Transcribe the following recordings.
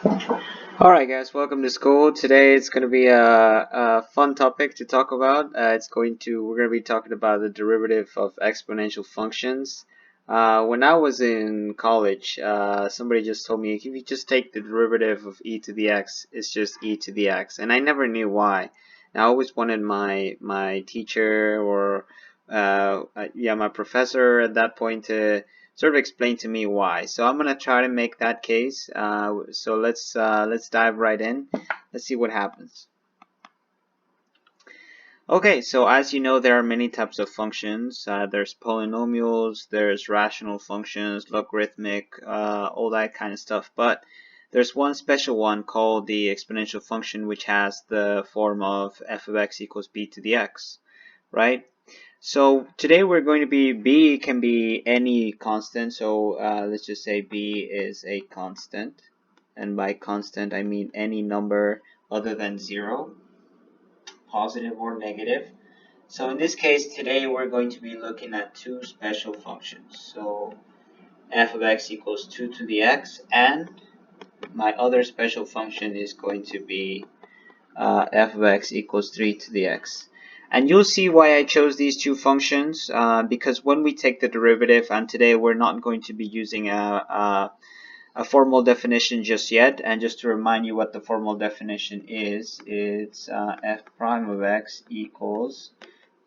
Alright guys, welcome to school. Today it's going to be a fun topic to talk about. We're going to be talking about the derivative of exponential functions. When I was in college, somebody just told me if you just take the derivative of e to the x, it's just e to the x, and I never knew why. And I always wanted my teacher or my professor at that point to sort of explain to me why. So I'm gonna try to make that case. So let's dive right in. Let's see what happens. Okay, so as you know, there are many types of functions. There's polynomials, there's rational functions, logarithmic, all that kind of stuff. But there's one special one called the exponential function, which has the form of f of x equals b to the x, right? So today we're going to be, b can be any constant, so let's just say b is a constant, and by constant I mean any number other than 0, positive or negative. So in this case today we're going to be looking at two special functions. So f of x equals 2 to the x, and my other special function is going to be f of x equals 3 to the x. And you'll see why I chose these two functions, because when we take the derivative, and today we're not going to be using a formal definition just yet, and just to remind you what the formal definition is, it's f prime of x equals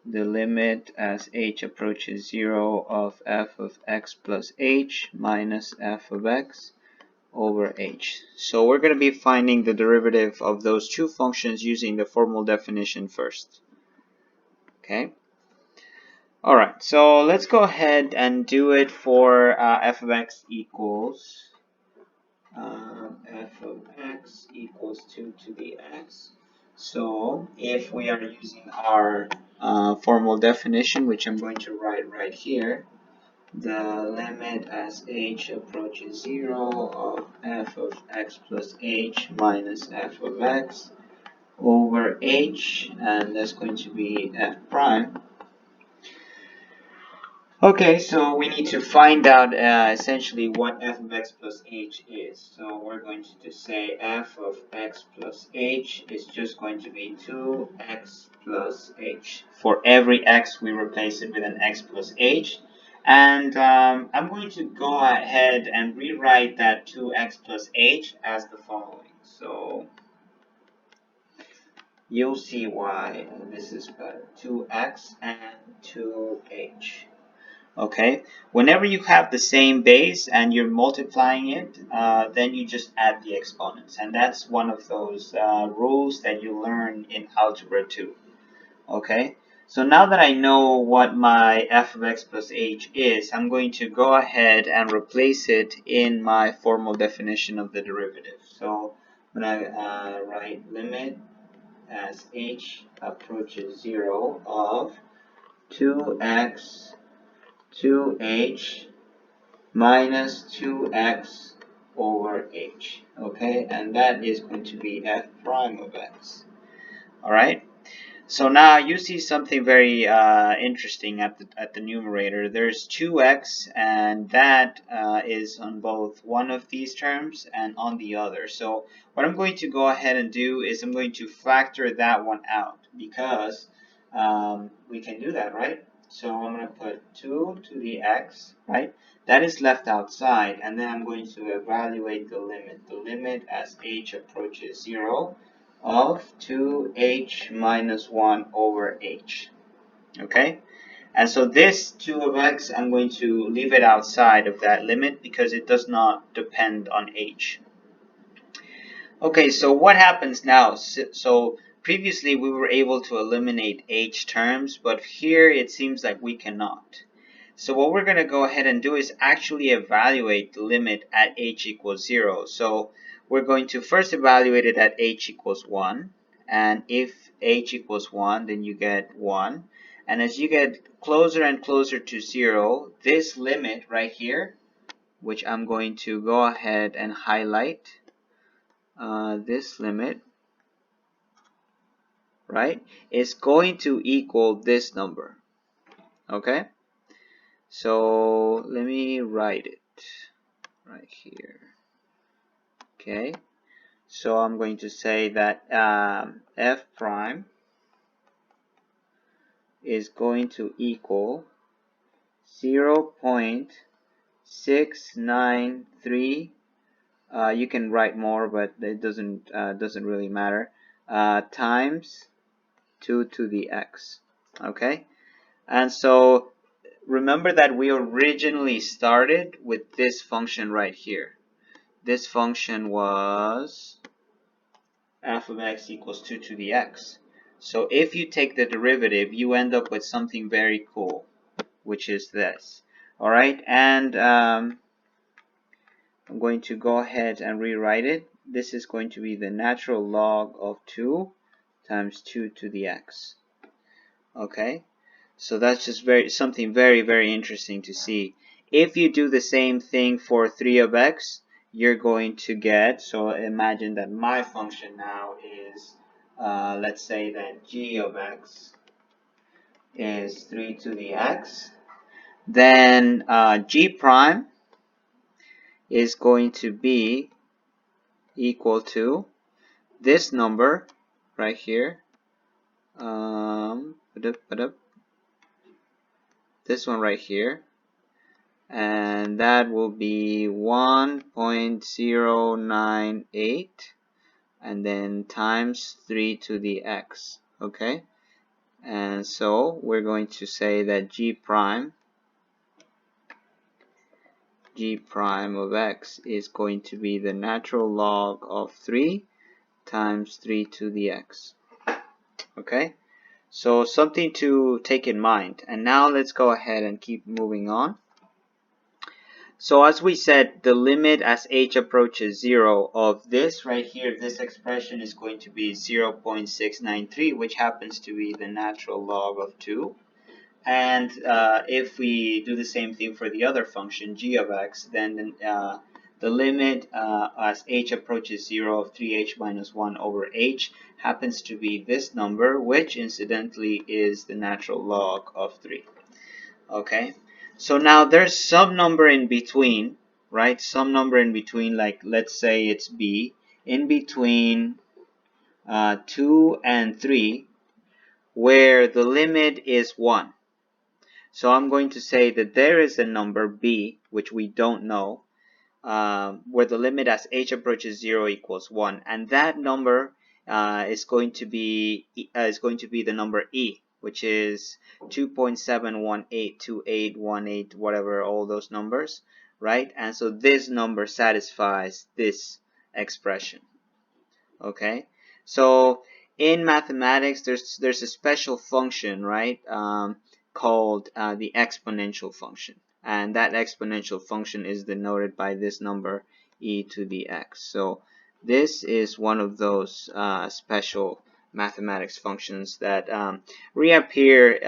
the limit as h approaches 0 of f of x plus h minus f of x over h. So we're going to be finding the derivative of those two functions using the formal definition first. Okay. Alright, so let's go ahead and do it for f of x equals f of x equals 2 to the x. So if we are using our formal definition, which I'm going to write right here, the limit as h approaches 0 of f of x plus h minus f of x over h, and that's going to be f prime. Okay, so we need to find out essentially what f of x plus h is. So we're going to just say f of x plus h is just going to be 2x plus h. For every x, we replace it with an x plus h. And I'm going to go ahead and rewrite that 2x plus h as the following. So you'll see why this is better. 2x and 2h. Okay, whenever you have the same base and you're multiplying it, then you just add the exponents, and that's one of those rules that you learn in algebra 2. Okay, so now that I know what my f of x plus h is, I'm going to go ahead and replace it in my formal definition of the derivative. So I'm going to write limit as h approaches 0 of 2x 2h minus 2x over h. Okay, and that is going to be f prime of x. Alright, so now you see something very interesting at the numerator. There's 2x, and that is on both one of these terms and on the other. So what I'm going to go ahead and do is I'm going to factor that one out, because we can do that, right? So I'm going to put 2 to the x, right? That is left outside, and then I'm going to evaluate the limit. The limit as h approaches 0 of 2h minus 1 over h. Okay? And so this 2 of x, I'm going to leave it outside of that limit because it does not depend on h. Okay, so what happens now? So previously we were able to eliminate h terms, but here it seems like we cannot. So what we're going to go ahead and do is actually evaluate the limit at h equals 0. So we're going to first evaluate it at h equals 1. And if h equals 1, then you get 1. And as you get closer and closer to 0, this limit right here, which I'm going to go ahead and highlight, this limit, right, is going to equal this number. Okay? So let me write it right here. Okay, So I'm going to say that f prime is going to equal 0.693. You can write more, but it doesn't really matter. Times 2 to the x. Okay, and so remember that we originally started with this function right here. This function was f of x equals 2 to the x. So if you take the derivative, you end up with something very cool, which is this. All right, and I'm going to go ahead and rewrite it. This is going to be the natural log of 2 times 2 to the x. Okay, so that's just something very interesting to see. If you do the same thing for 3 of x, you're going to get, so imagine that my function now is, let's say that g of x is 3 to the x, then g prime is going to be equal to this number right here, this one right here, and that will be 1.098 and then times 3 to the x. Okay, and so we're going to say that g prime of x is going to be the natural log of 3 times 3 to the x. Okay, so something to take in mind. And now let's go ahead and keep moving on. So as we said, the limit as h approaches 0 of this right here, this expression is going to be 0.693, which happens to be the natural log of 2. And if we do the same thing for the other function, g of x, then the limit as h approaches 0 of 3h minus 1 over h happens to be this number, which incidentally is the natural log of 3. Okay, so now there's some number in between, right? Some number in between, like let's say it's b, in between 2 and 3, where the limit is 1. So I'm going to say that there is a number b, which we don't know, where the limit as h approaches 0 equals 1, and that number is going to be the number e, which is 2.7182818, whatever, all those numbers, right? And so this number satisfies this expression. Okay, so in mathematics there's a special function, right, called the exponential function, and that exponential function is denoted by this number e to the x. So this is one of those special mathematics functions that reappear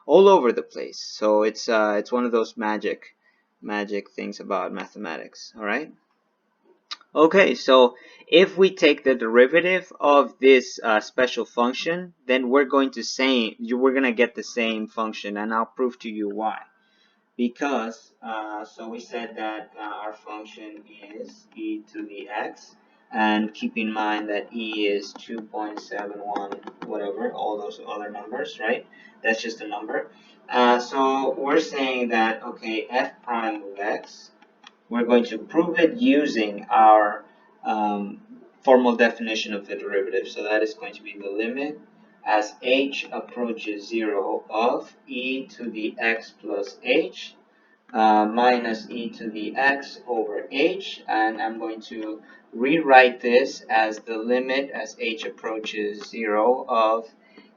all over the place. So it's one of those magic things about mathematics. All right. Okay, so if we take the derivative of this special function, then we're going to get the same function, and I'll prove to you why. Because so we said that our function is e to the x, and keep in mind that e is 2.71 whatever, all those other numbers, right? That's just a number. So we're saying that, okay, f prime of x, we're going to prove it using our formal definition of the derivative. So that is going to be the limit as h approaches 0 of e to the x plus h minus e to the x over h. And I'm going to rewrite this as the limit as h approaches 0 of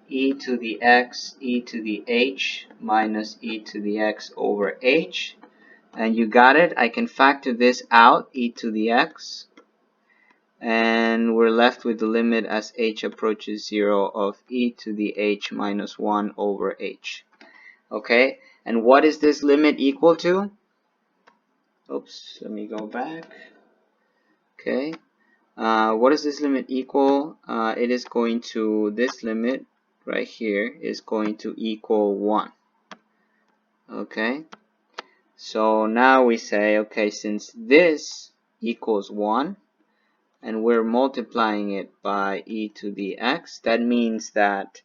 e to the x e to the h minus e to the x over h. And you got it. I can factor this out, e to the x, and we're left with the limit as h approaches 0 of e to the h minus 1 over h. Okay, and what is this limit equal to? Oops, let me go back. Okay, what is this limit equal? It is going to, this limit right here is going to equal 1. Okay. So now we say, okay, since this equals 1, and we're multiplying it by e to the x, that means that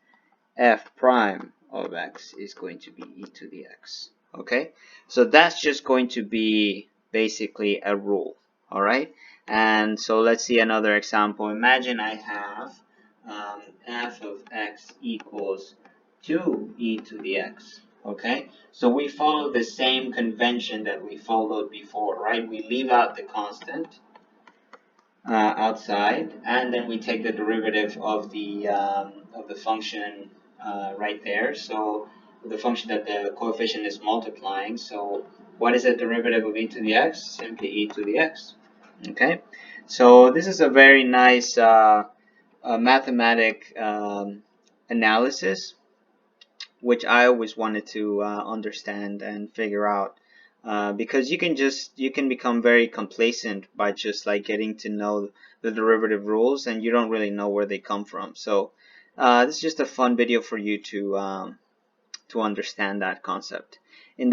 f prime of x is going to be e to the x. Okay, so that's just going to be basically a rule. All right, and so let's see another example. Imagine I have f of x equals 2e to the x. Okay, so we follow the same convention that we followed before, right? We leave out the constant outside, and then we take the derivative of the function right there. So the function that the coefficient is multiplying. So what is the derivative of e to the x? Simply e to the x. Okay, so this is a very nice mathematic analysis, which I always wanted to understand and figure out. Because you can become very complacent by just like getting to know the derivative rules, and you don't really know where they come from. So this is just a fun video for you to understand that concept. In